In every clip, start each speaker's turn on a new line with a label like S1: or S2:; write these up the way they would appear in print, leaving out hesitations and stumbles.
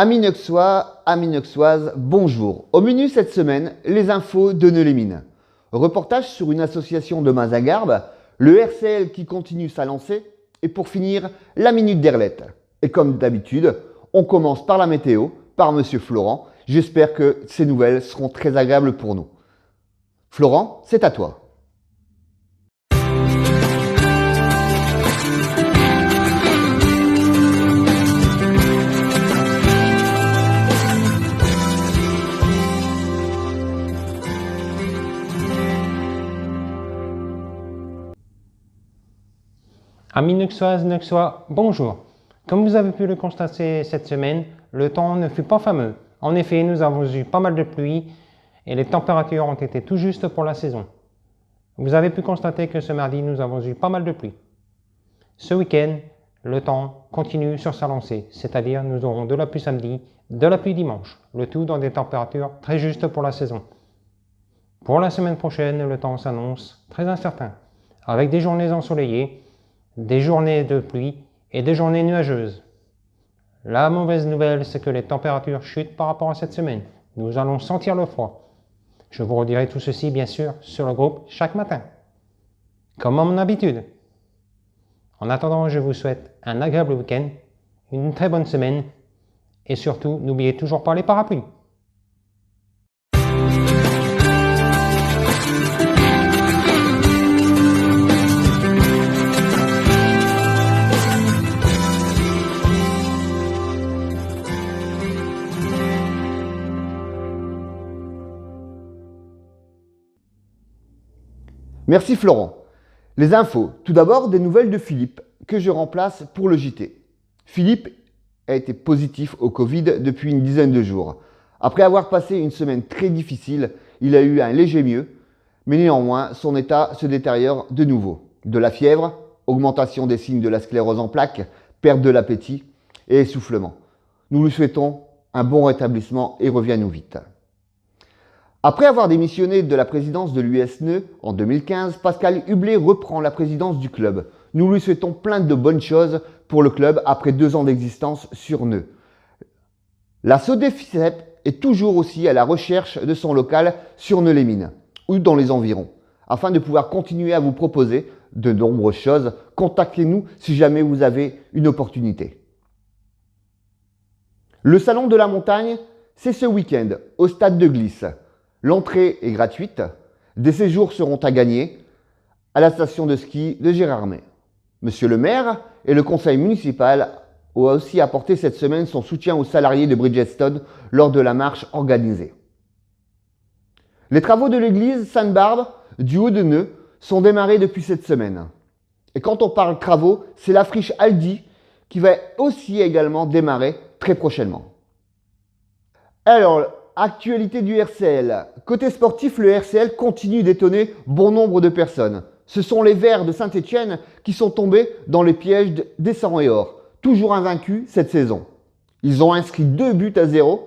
S1: Amis Neuxois, amis Neuxoises, bonjour. Au menu cette semaine, les infos de Neu-les-Mines. Reportage sur une association de Mazingarbe, le RCL qui continue sa lancée, et pour finir, la Minute d'Erlette. Et comme d'habitude, on commence par la météo, par Monsieur Florent. J'espère que ces nouvelles seront très agréables pour nous. Florent, c'est à toi.
S2: Amis Neuxoises, Neuxois, bonjour. Comme vous avez pu le constater cette semaine, le temps ne fut pas fameux. En effet, nous avons eu pas mal de pluie et les températures ont été tout justes pour la saison. Vous avez pu constater que ce mardi, nous avons eu pas mal de pluie. Ce week-end, le temps continue sur sa lancée, c'est-à-dire nous aurons de la pluie samedi, de la pluie dimanche, le tout dans des températures très justes pour la saison. Pour la semaine prochaine, le temps s'annonce très incertain, avec des journées ensoleillées, des journées de pluie et des journées nuageuses. La mauvaise nouvelle, c'est que les températures chutent par rapport à cette semaine. Nous allons sentir le froid. Je vous redirai tout ceci, bien sûr, sur le groupe chaque matin, comme à mon habitude. En attendant, je vous souhaite un agréable week-end, une très bonne semaine et surtout, n'oubliez toujours pas les parapluies.
S1: Merci Florent. Les infos. Tout d'abord, des nouvelles de Philippe, que je remplace pour le JT. Philippe a été positif au Covid depuis une dizaine de jours. Après avoir passé une semaine très difficile, il a eu un léger mieux, mais néanmoins, son état se détériore de nouveau. De la fièvre, augmentation des signes de la sclérose en plaques, perte de l'appétit et essoufflement. Nous lui souhaitons un bon rétablissement et reviens-nous vite. Après avoir démissionné de la présidence de l'USNE en 2015, Pascal Hublé reprend la présidence du club. Nous lui souhaitons plein de bonnes choses pour le club après 2 ans d'existence sur Neu. La SODEFICEP est toujours aussi à la recherche de son local sur Neu-les-Mines ou dans les environs. Afin de pouvoir continuer à vous proposer de nombreuses choses, contactez-nous si jamais vous avez une opportunité. Le Salon de la Montagne, c'est ce week-end au stade de Glisse. L'entrée est gratuite. Des séjours seront à gagner à la station de ski de Gérardmer. Monsieur le maire et le conseil municipal ont aussi apporté cette semaine son soutien aux salariés de Bridgestone lors de la marche organisée. Les travaux de l'église Sainte-Barbe du Haut-de-Neu sont démarrés depuis cette semaine. Et quand on parle travaux, c'est la friche Aldi qui va aussi également démarrer très prochainement. Alors, actualité du RCL. Côté sportif, le RCL continue d'étonner bon nombre de personnes. Ce sont les Verts de Saint-Étienne qui sont tombés dans les pièges des Sang et Or, toujours invaincus cette saison. Ils ont inscrit 2-0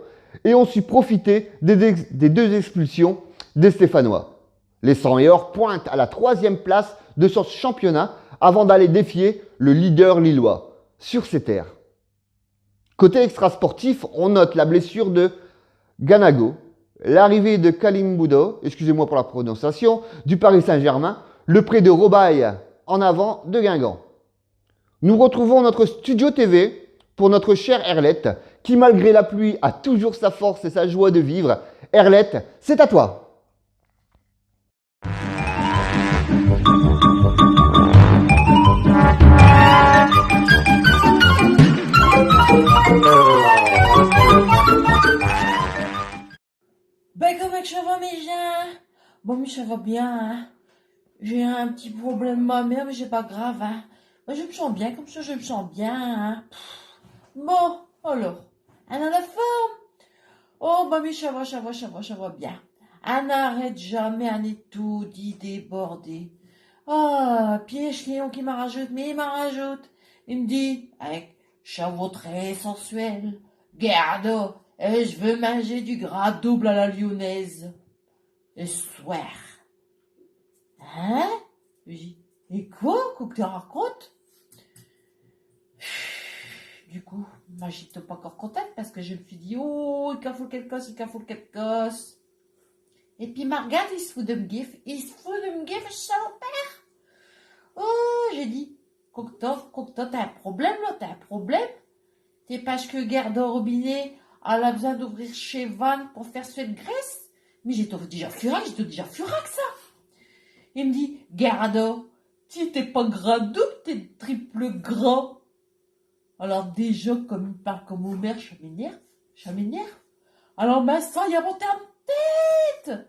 S1: et ont su profiter des 2 expulsions des Stéphanois. Les Sang et Or pointent à la 3e place de ce championnat avant d'aller défier le leader lillois sur ses terres. Côté extra-sportif, on note la blessure de Ganago, l'arrivée de Kalim Boudo, excusez-moi pour la prononciation, du Paris Saint-Germain, le prêt de Robaille en avant de Guingamp. Nous retrouvons notre studio TV pour notre chère Erlette, qui malgré la pluie a toujours sa force et sa joie de vivre. Erlette, c'est à toi.
S3: Ben comment que ça va mes gens? Bon mais ça va bien hein. J'ai un petit problème mammaire mais c'est pas grave hein. Moi je me sens bien comme ça je me sens bien hein. Bon alors, elle a la forme. Oh bah mais ça va bien. Elle n'arrête jamais, elle est tout dit débordée. Ah, Piège Léon qui m'en rajoute, mais il m'en rajoute. Il me dit, avec chevaux très sensuel, garde, je veux manger du gras double à la lyonnaise. Le soir. Hein? Je dis, et quoi que tu racontes? Du coup, Moi, j'étais pas encore contente parce que je me suis dit, oh, il faut quelque chose, il faut quelque chose. Et puis, ma regarde, il se fout de me gifle. Il se fout de me gifle, salopère. Oh, j'ai dit, Cocteau, t'as un problème, là, t'as un problème. T'es parce que Gerda Robinet, elle a besoin d'ouvrir chez Van pour faire cette graisse. Mais j'étais déjà furax, ça. Il me dit, Gerda, si t'es pas gradou, t'es triple gras. Alors déjà, comme il parle comme Homer, ça m'énerve. Alors maintenant, il a monté en tête.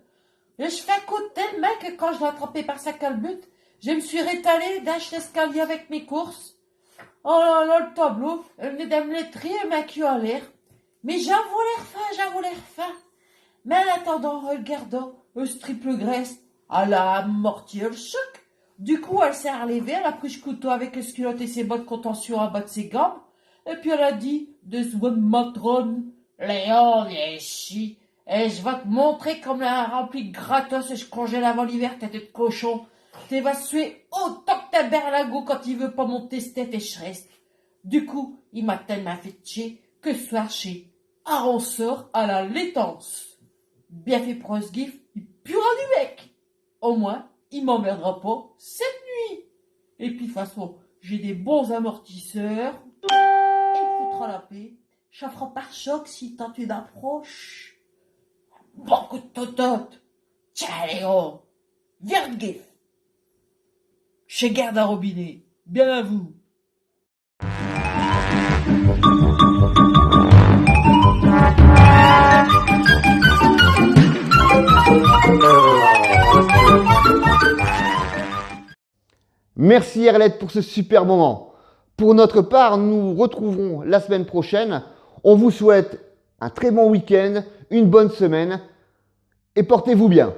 S3: Et je fais un coup de tel mec quand je l'ai attrapé par sa calbute, je me suis rétalée d'acheter l'escalier avec mes courses. Oh là là, le tableau, elle venait de me lettrer, ma queue à l'air. Mais j'avoue l'air fin. Mais en attendant, regardant, ce triple graisse, elle a amorti le choc. Du coup, elle s'est relevée, elle a pris le couteau avec le culotte et ses bottes contention en bas de ses gambes. Et puis elle a dit, de one matrone, Léon, viens ici, et je vais te montrer comme la remplie de gratos et je congèle avant l'hiver, tête de cochon. Tu vas suer autant que ta berlingot quand il veut pas monter cette tête et je reste. Du coup, il m'a tellement fait chier que ce soir chez Arronseur à la laitance. Bien fait pour un gif, il puera du bec. Au moins, il m'emmerdera pas cette nuit. Et puis, de toute façon, j'ai des bons amortisseurs. Et il foutra la paix. Je ferai par choc si tant une approche. Bon coup de totote. Tiens, Léon. Viens de gif. Chez Gerda Robinet. Bien à vous.
S1: Merci Arlette pour ce super moment. Pour notre part, nous retrouverons la semaine prochaine. On vous souhaite un très bon week-end, une bonne semaine et portez-vous bien.